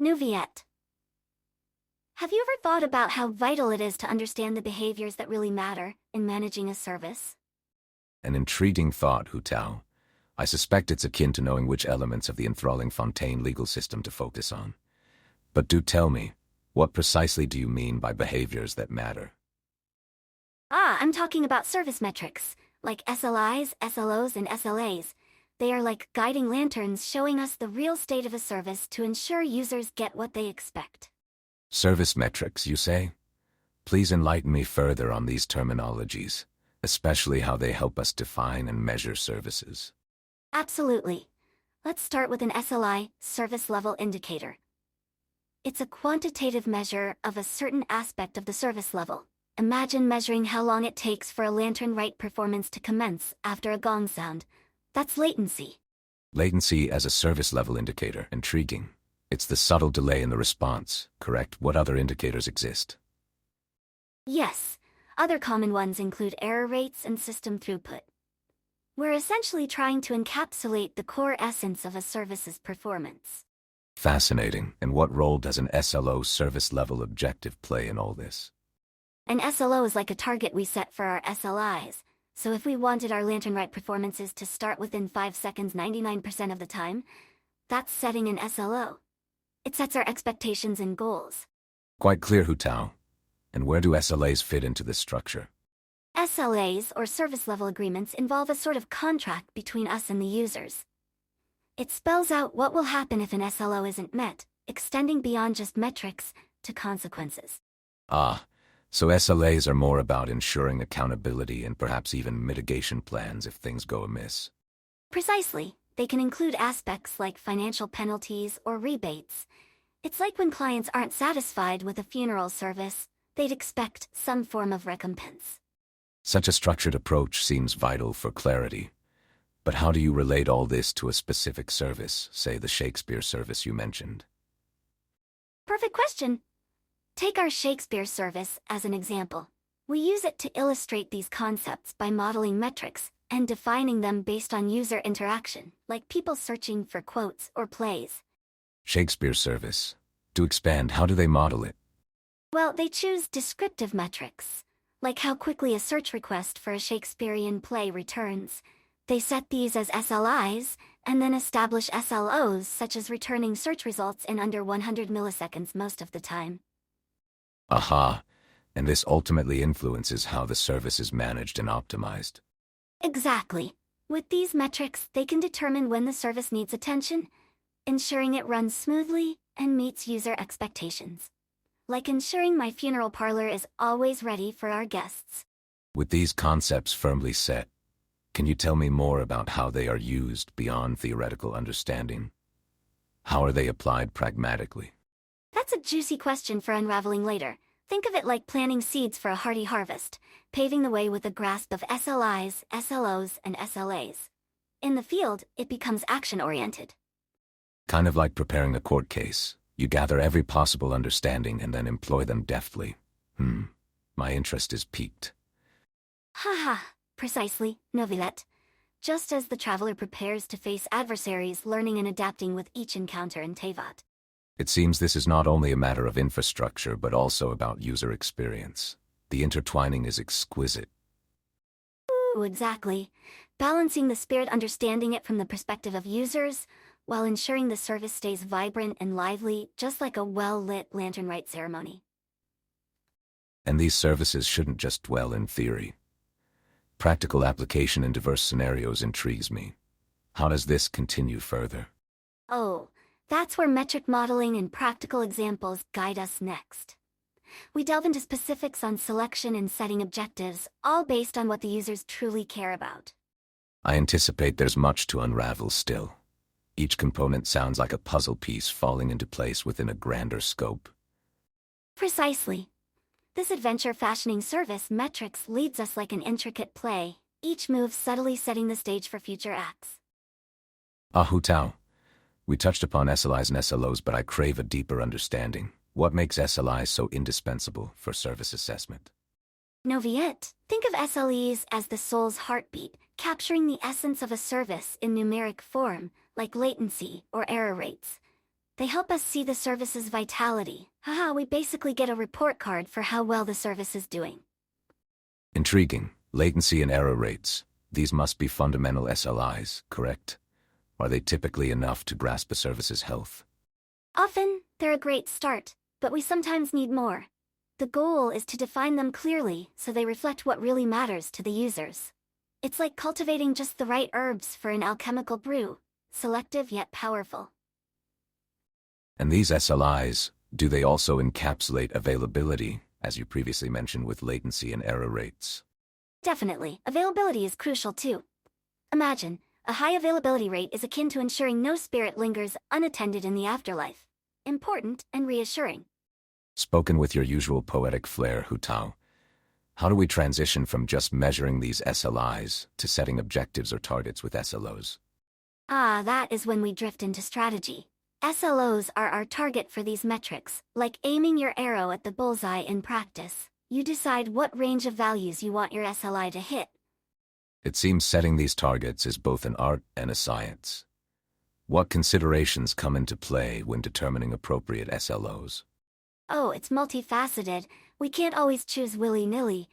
Neuvillette. Have you ever thought about how vital it is to understand the behaviors that really matter in managing a service? An intriguing thought, Hu Tao. I suspect it's akin to knowing which elements of the enthralling Fontaine legal system to focus on. But do tell me, what precisely do you mean by behaviors that matter? I'm talking about service metrics, like SLIs, SLOs, and SLAs. They are like guiding lanterns showing us the real state of a service to ensure users get what they expect. Service metrics, you say? Please enlighten me further on these terminologies, especially how they help us define and measure services. Absolutely. Let's start with an SLI, service level indicator. It's a quantitative measure of a certain aspect of the service level. Imagine measuring how long it takes for a lantern-right performance to commence after a gong sound. That's latency. Latency as a service level indicator. Intriguing. It's the subtle delay in the response, correct? What other indicators exist? Yes, other common ones include error rates and system throughput. We're essentially trying to encapsulate the core essence of a service's performance. Fascinating. And what role does an SLO service level objective play in all this? An SLO is like a target we set for our SLIs, so if we wanted our lantern-right performances to start within 5 seconds 99% of the time, that's setting an SLO. It sets our expectations and goals. Quite clear, Hu Tao. And where do SLAs fit into this structure? SLAs, or service level agreements, involve a sort of contract between us and the users. It spells out what will happen if an SLO isn't met, extending beyond just metrics to consequences. So SLAs are more about ensuring accountability and perhaps even mitigation plans if things go amiss. Precisely. They can include aspects like financial penalties or rebates. It's like when clients aren't satisfied with a funeral service, they'd expect some form of recompense. Such a structured approach seems vital for clarity. But how do you relate all this to a specific service, say the Shakespeare service you mentioned? Perfect question. Take our Shakespeare service as an example. We use it to illustrate these concepts by modeling metrics and defining them based on user interaction, like people searching for quotes or plays. Shakespeare service. To expand, how do they model it? Well, they choose descriptive metrics, like how quickly a search request for a Shakespearean play returns. They set these as SLIs, and then establish SLOs, such as returning search results in under 100 milliseconds most of the time. And this ultimately influences how the service is managed and optimized. Exactly. With these metrics, they can determine when the service needs attention, ensuring it runs smoothly and meets user expectations. Like ensuring my funeral parlor is always ready for our guests. With these concepts firmly set, can you tell me more about how they are used beyond theoretical understanding? How are they applied pragmatically? That's a juicy question for unraveling later. Think of it like planting seeds for a hearty harvest, paving the way with a grasp of SLIs, SLOs, and SLAs. In the field, it becomes action-oriented. Kind of like preparing a court case. You gather every possible understanding and then employ them deftly. My interest is piqued. Precisely, Neuvillette. Just as the traveler prepares to face adversaries, learning and adapting with each encounter in Tevat. It seems this is not only a matter of infrastructure, but also about user experience. The intertwining is exquisite. Ooh, exactly. Balancing the spirit, understanding it from the perspective of users, while ensuring the service stays vibrant and lively, just like a well-lit lantern-right ceremony. And these services shouldn't just dwell in theory. Practical application in diverse scenarios intrigues me. How does this continue further? That's where metric modeling and practical examples guide us next. We delve into specifics on selection and setting objectives, all based on what the users truly care about. I anticipate there's much to unravel still. Each component sounds like a puzzle piece falling into place within a grander scope. Precisely. This adventure fashioning service metrics leads us like an intricate play, each move subtly setting the stage for future acts. Hu Tao. We touched upon SLIs and SLOs, but I crave a deeper understanding. What makes SLIs so indispensable for service assessment? Neuvillette, think of SLEs as the soul's heartbeat, capturing the essence of a service in numeric form, like latency or error rates. They help us see the service's vitality. Haha, we basically get a report card for how well the service is doing. Intriguing. Latency and error rates. These must be fundamental SLIs, correct? Are they typically enough to grasp a service's health? Often, they're a great start, but we sometimes need more. The goal is to define them clearly so they reflect what really matters to the users. It's like cultivating just the right herbs for an alchemical brew, selective yet powerful. And these SLIs, do they also encapsulate availability, as you previously mentioned with latency and error rates? Definitely, availability is crucial too. Imagine, a high availability rate is akin to ensuring no spirit lingers unattended in the afterlife. Important and reassuring. Spoken with your usual poetic flair, Hu Tao. How do we transition from just measuring these SLIs to setting objectives or targets with SLOs? That is when we drift into strategy. SLOs are our target for these metrics, like aiming your arrow at the bullseye in practice. You decide what range of values you want your SLI to hit. It seems setting these targets is both an art and a science. What considerations come into play when determining appropriate SLOs? Oh, it's multifaceted. We can't always choose willy-nilly.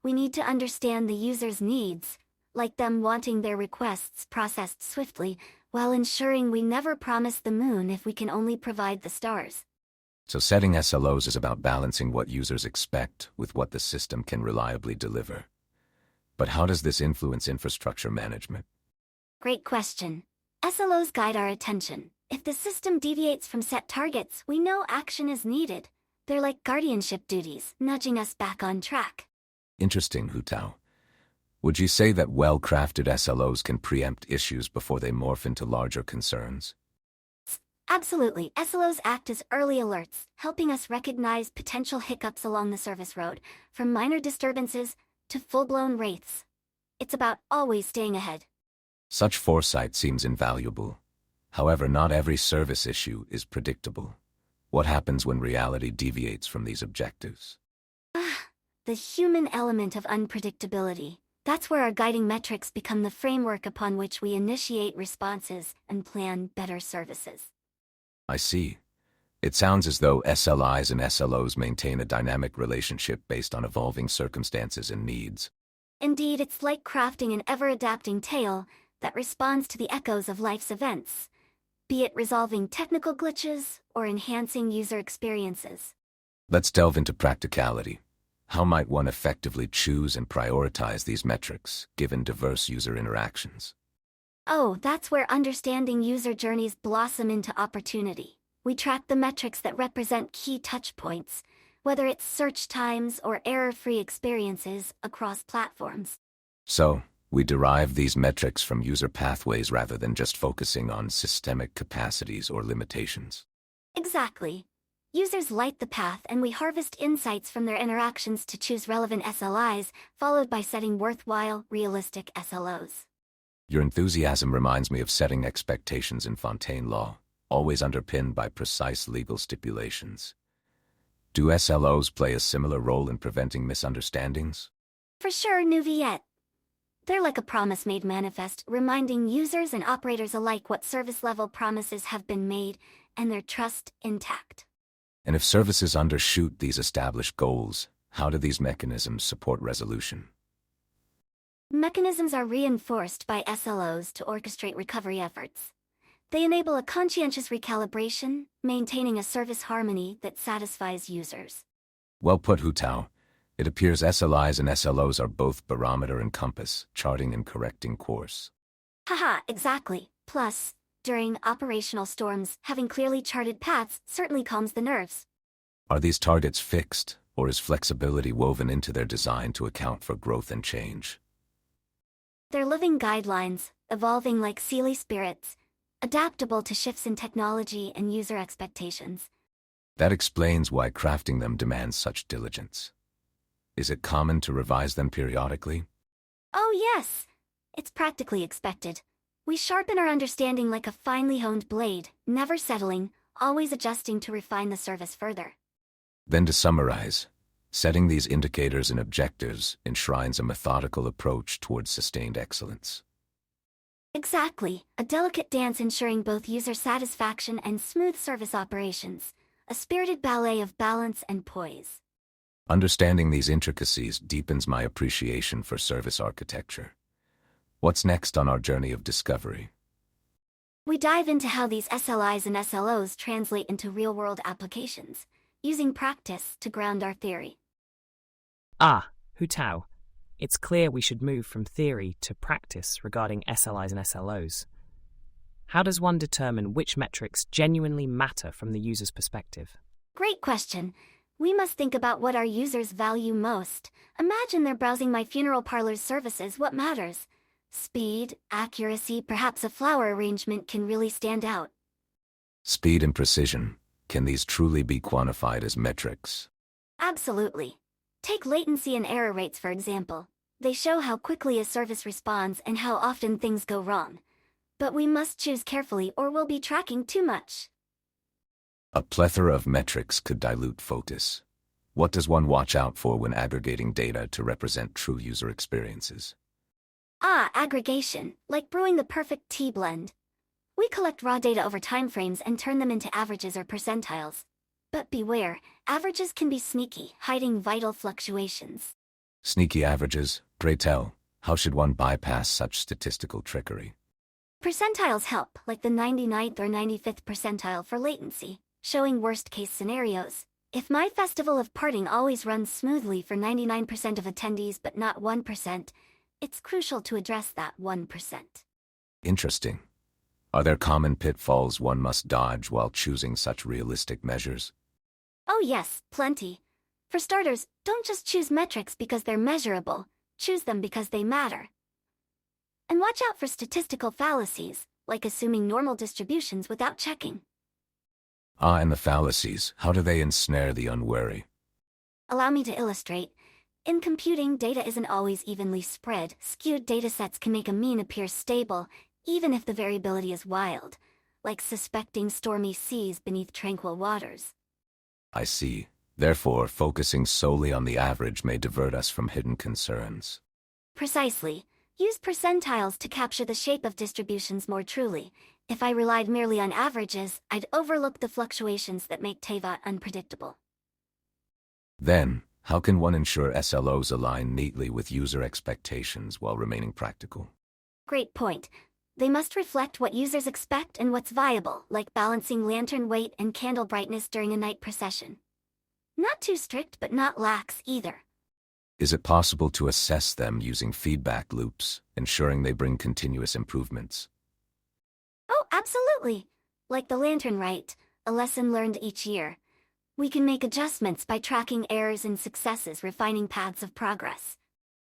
We need to understand the user's needs, like them wanting their requests processed swiftly, while ensuring we never promise the moon if we can only provide the stars. So setting SLOs is about balancing what users expect with what the system can reliably deliver. But how does this influence infrastructure management? Great question. SLOs guide our attention. If the system deviates from set targets, we know action is needed. They're like guardianship duties, nudging us back on track. Interesting, Hu Tao. Would you say that well-crafted SLOs can preempt issues before they morph into larger concerns? Absolutely. SLOs act as early alerts, helping us recognize potential hiccups along the service road, from minor disturbances to full-blown wraiths. It's about always staying ahead. Such foresight seems invaluable. However, not every service issue is predictable. What happens when reality deviates from these objectives? The human element of unpredictability. That's where our guiding metrics become the framework upon which we initiate responses and plan better services. I see. It sounds as though SLIs and SLOs maintain a dynamic relationship based on evolving circumstances and needs. Indeed, it's like crafting an ever-adapting tale that responds to the echoes of life's events, be it resolving technical glitches or enhancing user experiences. Let's delve into practicality. How might one effectively choose and prioritize these metrics, given diverse user interactions? Oh, that's where understanding user journeys blossom into opportunity. We track the metrics that represent key touchpoints, whether it's search times or error-free experiences across platforms. So, we derive these metrics from user pathways rather than just focusing on systemic capacities or limitations. Exactly. Users light the path and we harvest insights from their interactions to choose relevant SLIs, followed by setting worthwhile, realistic SLOs. Your enthusiasm reminds me of setting expectations in Fontaine law, always underpinned by precise legal stipulations. Do SLOs play a similar role in preventing misunderstandings? For sure, Neuvillette. They're like a promise made manifest, reminding users and operators alike what service-level promises have been made and their trust intact. And if services undershoot these established goals, how do these mechanisms support resolution? Mechanisms are reinforced by SLOs to orchestrate recovery efforts. They enable a conscientious recalibration, maintaining a service harmony that satisfies users. Well put, Hu Tao. It appears SLIs and SLOs are both barometer and compass, charting and correcting course. Haha, exactly. Plus, during operational storms, having clearly charted paths certainly calms the nerves. Are these targets fixed, or is flexibility woven into their design to account for growth and change? They're living guidelines, evolving like Sealy spirits, adaptable to shifts in technology and user expectations. That explains why crafting them demands such diligence. Is it common to revise them periodically? Oh yes! It's practically expected. We sharpen our understanding like a finely honed blade, never settling, always adjusting to refine the service further. Then to summarize, setting these indicators and objectives enshrines a methodical approach towards sustained excellence. Exactly, a delicate dance ensuring both user satisfaction and smooth service operations, a spirited ballet of balance and poise. Understanding these intricacies deepens my appreciation for service architecture. What's next on our journey of discovery? We dive into how these SLIs and SLOs translate into real-world applications, using practice to ground our theory. Hu Tao. It's clear we should move from theory to practice regarding SLIs and SLOs. How does one determine which metrics genuinely matter from the user's perspective? Great question. We must think about what our users value most. Imagine they're browsing my funeral parlor's services. What matters? Speed, accuracy, perhaps a flower arrangement can really stand out. Speed and precision. Can these truly be quantified as metrics? Absolutely. Take latency and error rates for example. They show how quickly a service responds and how often things go wrong. But we must choose carefully or we'll be tracking too much. A plethora of metrics could dilute focus. What does one watch out for when aggregating data to represent true user experiences? Aggregation, like brewing the perfect tea blend. We collect raw data over timeframes and turn them into averages or percentiles. But beware, averages can be sneaky, hiding vital fluctuations. Sneaky averages, pray tell, how should one bypass such statistical trickery? Percentiles help, like the 99th or 95th percentile for latency, showing worst-case scenarios. If my festival of parting always runs smoothly for 99% of attendees but not 1%, it's crucial to address that 1%. Interesting. Are there common pitfalls one must dodge while choosing such realistic measures? Oh yes, plenty. For starters, don't just choose metrics because they're measurable, choose them because they matter. And watch out for statistical fallacies, like assuming normal distributions without checking. And the fallacies, how do they ensnare the unwary? Allow me to illustrate. In computing, data isn't always evenly spread. Skewed datasets can make a mean appear stable, even if the variability is wild, like suspecting stormy seas beneath tranquil waters. I see. Therefore, focusing solely on the average may divert us from hidden concerns. Precisely. Use percentiles to capture the shape of distributions more truly. If I relied merely on averages, I'd overlook the fluctuations that make TAVOT unpredictable. Then, how can one ensure SLOs align neatly with user expectations while remaining practical? Great point. They must reflect what users expect and what's viable, like balancing lantern weight and candle brightness during a night procession. Not too strict but not lax either. Is it possible to assess them using feedback loops, ensuring they bring continuous improvements? Oh, absolutely. Like the lantern right, a lesson learned each year. We can make adjustments by tracking errors and successes, refining paths of progress.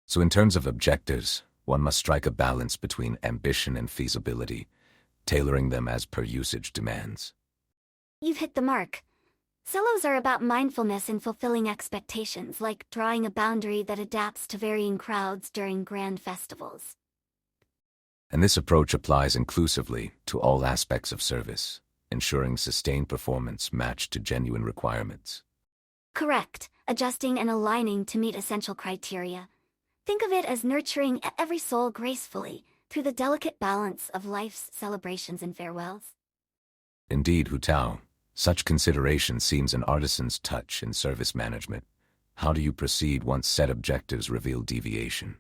So in terms of objectives, one must strike a balance between ambition and feasibility, tailoring them as per usage demands. You've hit the mark. SLOs are about mindfulness and fulfilling expectations, like drawing a boundary that adapts to varying crowds during grand festivals. And this approach applies inclusively to all aspects of service, ensuring sustained performance matched to genuine requirements. Correct, adjusting and aligning to meet essential criteria. Think of it as nurturing every soul gracefully through the delicate balance of life's celebrations and farewells. Indeed, Hu Tao, such consideration seems an artisan's touch in service management. How do you proceed once set objectives reveal deviation?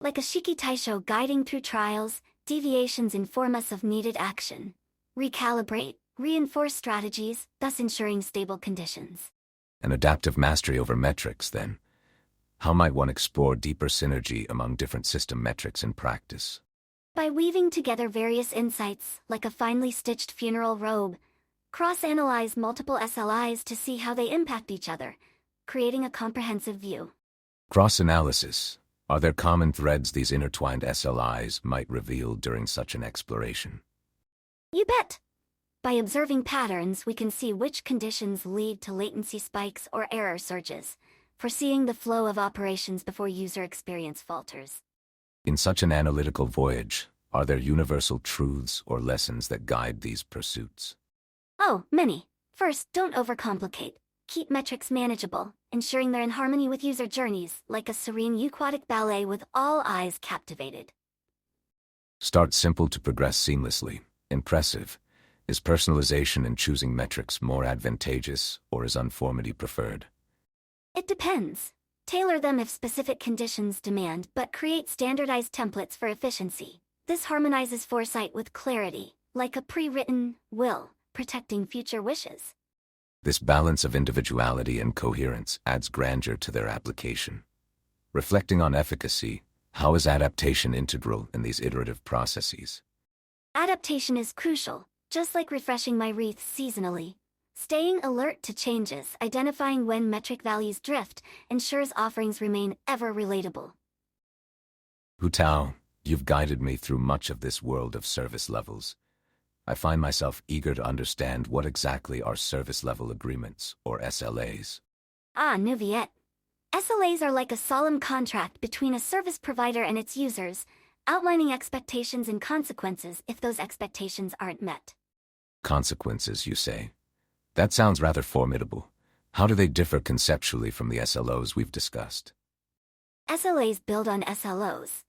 Like a Shiki Taisho guiding through trials, deviations inform us of needed action. Recalibrate, reinforce strategies, thus ensuring stable conditions. An adaptive mastery over metrics, then. How might one explore deeper synergy among different system metrics in practice? By weaving together various insights, like a finely stitched funeral robe, cross-analyze multiple SLIs to see how they impact each other, creating a comprehensive view. Cross-analysis. Are there common threads these intertwined SLIs might reveal during such an exploration? You bet! By observing patterns, we can see which conditions lead to latency spikes or error surges, foreseeing the flow of operations before user experience falters. In such an analytical voyage, are there universal truths or lessons that guide these pursuits? Oh, many. First, don't overcomplicate. Keep metrics manageable, ensuring they're in harmony with user journeys, like a serene aquatic ballet with all eyes captivated. Start simple to progress seamlessly. Impressive. Is personalization in choosing metrics more advantageous, or is uniformity preferred? It depends. Tailor them if specific conditions demand, but create standardized templates for efficiency. This harmonizes foresight with clarity, like a pre-written will, protecting future wishes. This balance of individuality and coherence adds grandeur to their application. Reflecting on efficacy, how is adaptation integral in these iterative processes? Adaptation is crucial, just like refreshing my wreath seasonally. Staying alert to changes, identifying when metric values drift, ensures offerings remain ever relatable. Hu Tao, you've guided me through much of this world of service levels. I find myself eager to understand what exactly are service level agreements, or SLAs. Neuvillette. SLAs are like a solemn contract between a service provider and its users, outlining expectations and consequences if those expectations aren't met. Consequences, you say? That sounds rather formidable. How do they differ conceptually from the SLOs we've discussed? SLAs build on SLOs.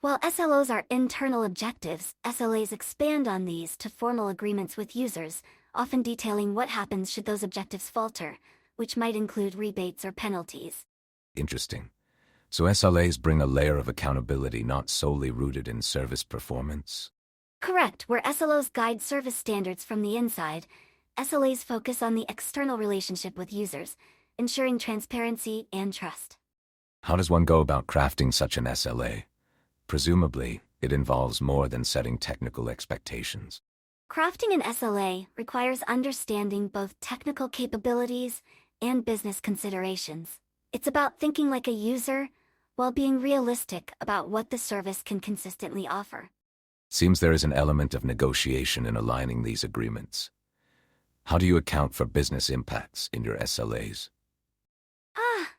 While SLOs are internal objectives, SLAs expand on these to formal agreements with users, often detailing what happens should those objectives falter, which might include rebates or penalties. Interesting. So SLAs bring a layer of accountability not solely rooted in service performance? Correct. Where SLOs guide service standards from the inside, SLAs focus on the external relationship with users, ensuring transparency and trust. How does one go about crafting such an SLA? Presumably, it involves more than setting technical expectations. Crafting an SLA requires understanding both technical capabilities and business considerations. It's about thinking like a user, while being realistic about what the service can consistently offer. Seems there is an element of negotiation in aligning these agreements. How do you account for business impacts in your SLAs?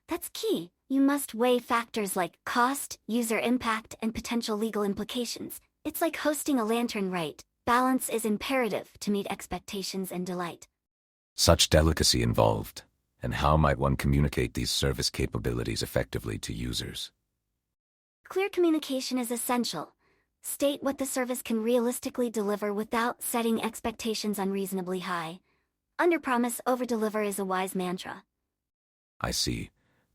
That's key. You must weigh factors like cost, user impact, and potential legal implications. It's like hosting a lantern rite. Balance is imperative to meet expectations and delight. Such delicacy involved, and how might one communicate these service capabilities effectively to users? Clear communication is essential. State what the service can realistically deliver without setting expectations unreasonably high. Underpromise, overdeliver is a wise mantra. I see.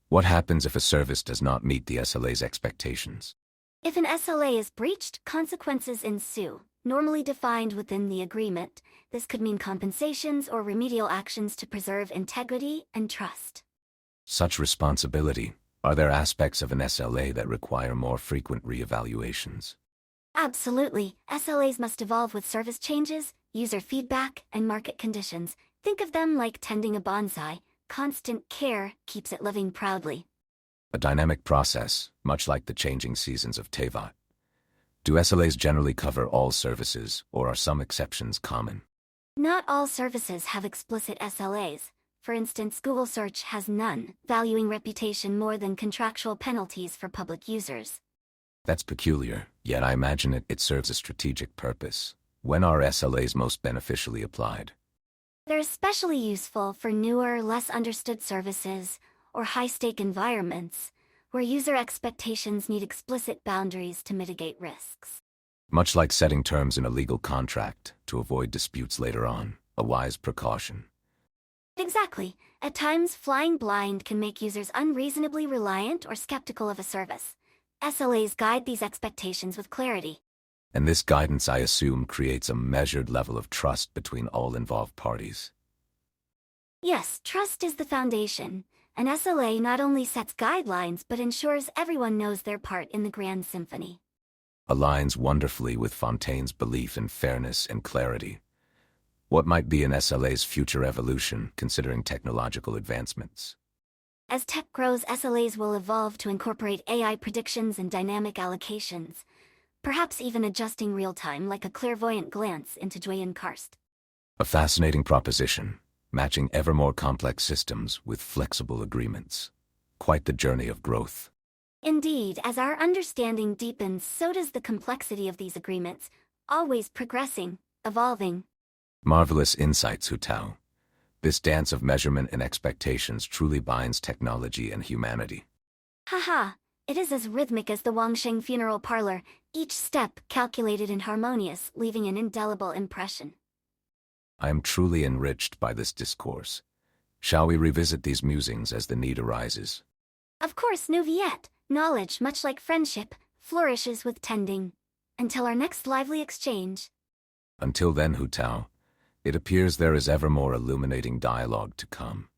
What happens if a service does not meet the SLA's expectations? If an SLA is breached, consequences ensue, normally defined within the agreement. This could mean compensations or remedial actions to preserve integrity and trust. Such responsibility. Are there aspects of an SLA that require more frequent reevaluations? Absolutely. SLAs must evolve with service changes, user feedback, and market conditions. Think of them like tending a bonsai. Constant care keeps it living proudly. A dynamic process, much like the changing seasons of Tevat. Do SLAs generally cover all services, or are some exceptions common? Not all services have explicit SLAs. For instance, Google Search has none, valuing reputation more than contractual penalties for public users. That's peculiar, yet I imagine it serves a strategic purpose. When are SLAs most beneficially applied? They're especially useful for newer, less understood services, or high-stake environments, where user expectations need explicit boundaries to mitigate risks. Much like setting terms in a legal contract to avoid disputes later on, a wise precaution. Exactly. At times, flying blind can make users unreasonably reliant or skeptical of a service. SLAs guide these expectations with clarity. And this guidance, I assume, creates a measured level of trust between all involved parties. Yes, trust is the foundation. An SLA not only sets guidelines but ensures everyone knows their part in the grand symphony. Aligns wonderfully with Fontaine's belief in fairness and clarity. What might be an SLA's future evolution, considering technological advancements? As tech grows, SLAs will evolve to incorporate AI predictions and dynamic allocations, perhaps even adjusting real-time like a clairvoyant glance into Julian Karst. A fascinating proposition, matching ever more complex systems with flexible agreements. Quite the journey of growth. Indeed, as our understanding deepens, so does the complexity of these agreements, always progressing, evolving. Marvelous insights, Hu Tao. This dance of measurement and expectations truly binds technology and humanity. Haha, It is as rhythmic as the Wangsheng funeral parlor, each step calculated and harmonious, leaving an indelible impression. I am truly enriched by this discourse. Shall we revisit these musings as the need arises? Of course, Neuvillette, knowledge, much like friendship, flourishes with tending. Until our next lively exchange. Until then, Hu Tao, it appears there is ever more illuminating dialogue to come.